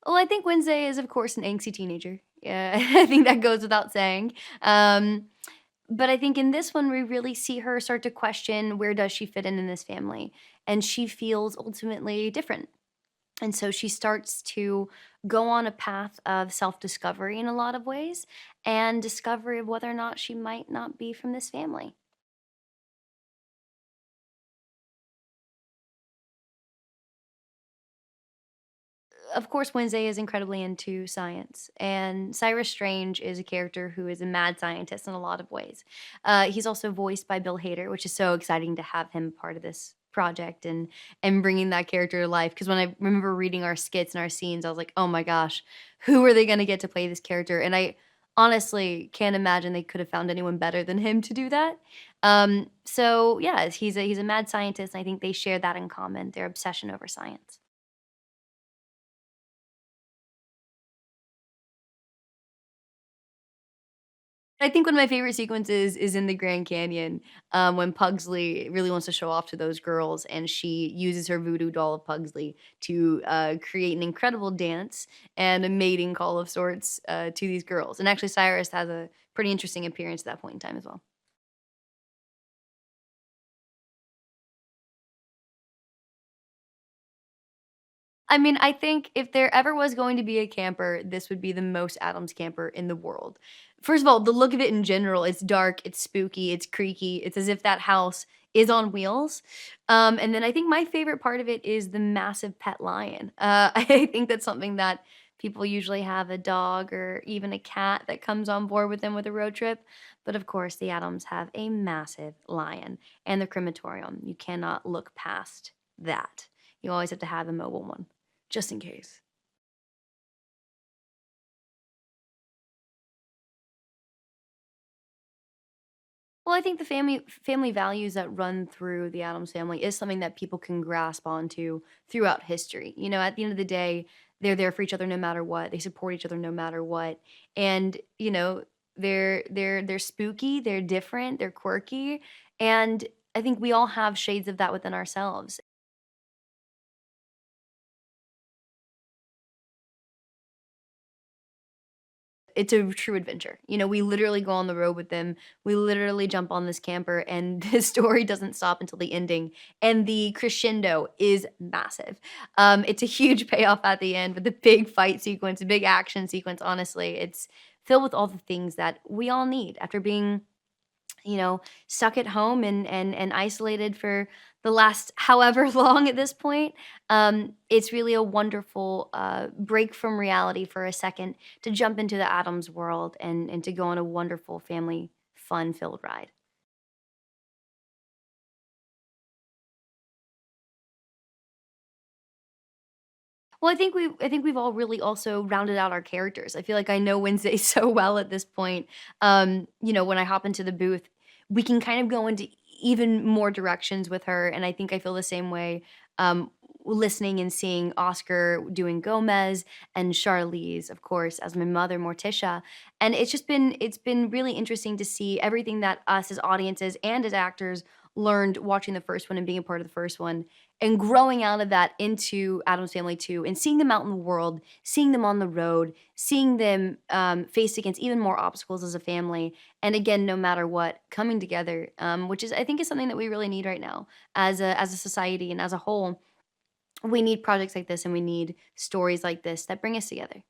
Well, I think Wednesday is, of course, an angsty teenager. Yeah, I think that goes without saying. Um, but I think in this one, we really see her start to question where does she fit in this family, and she feels ultimately different. And so she starts to go on a path of self discovery in a lot of ways and discovery of whether or not she might not be from this family. Of course, Wednesday is incredibly into science, and Cyrus Strange is a character who is a mad scientist in a lot of ways. He's also voiced by Bill Hader, which is so exciting to have him part of this project and bringing that character to life. Because when I remember reading our skits and our scenes, I was like, oh my gosh, who are they going to get to play this character? And I honestly can't imagine they could have found anyone better than him to do that. So yeah, he's a mad scientist, and I think they share that in common, their obsession over science. I think one of my favorite sequences is in the Grand Canyon, when Pugsley really wants to show off to those girls, and she uses her voodoo doll of Pugsley to create an incredible dance and a mating call of sorts to these girls. And actually, Cyrus has a pretty interesting appearance at that point in time as well. I mean, I think if there ever was going to be a camper, this would be the most Adams camper in the world. First of all, the look of it in general, it's dark, it's spooky, it's creaky. It's as if that house is on wheels. And then I think my favorite part of it is the massive pet lion. I think that's something that people usually have a dog or even a cat that comes on board with them with a road trip. But of course, the Adams have a massive lion and the crematorium. You cannot look past that. You always have to have a mobile one just in case. Well, I think the family values that run through the Addams family is something that people can grasp onto throughout history. You know, at the end of the day, they're there for each other no matter what. They support each other no matter what. And, you know, they're spooky, they're different, they're quirky, and I think we all have shades of that within ourselves. It's a true adventure. You know, we literally go on the road with them. We literally jump on this camper, and the story doesn't stop until the ending. And the crescendo is massive. It's a huge payoff at the end with the big fight sequence, a big action sequence. Honestly, it's filled with all the things that we all need after being, you know, stuck at home and isolated for the last however long at this point. It's really a wonderful break from reality for a second to jump into the Adams world and to go on a wonderful family fun filled ride. Well, I think we've all really also rounded out our characters. I feel like I know Wednesday so well at this point. You know, when I hop into the booth, we can kind of go into even more directions with her, and I think I feel the same way. Listening and seeing Oscar doing Gomez and Charlize, of course, as my mother Morticia, and it's been really interesting to see everything that us as audiences and as actors learned watching the first one and being a part of the first one and growing out of that into Adam's Family 2 and seeing them out in the world, seeing them on the road, seeing them face against even more obstacles as a family. And again, no matter what, coming together, which is I think is something that we really need right now as a society and as a whole. We need projects like this and we need stories like this that bring us together.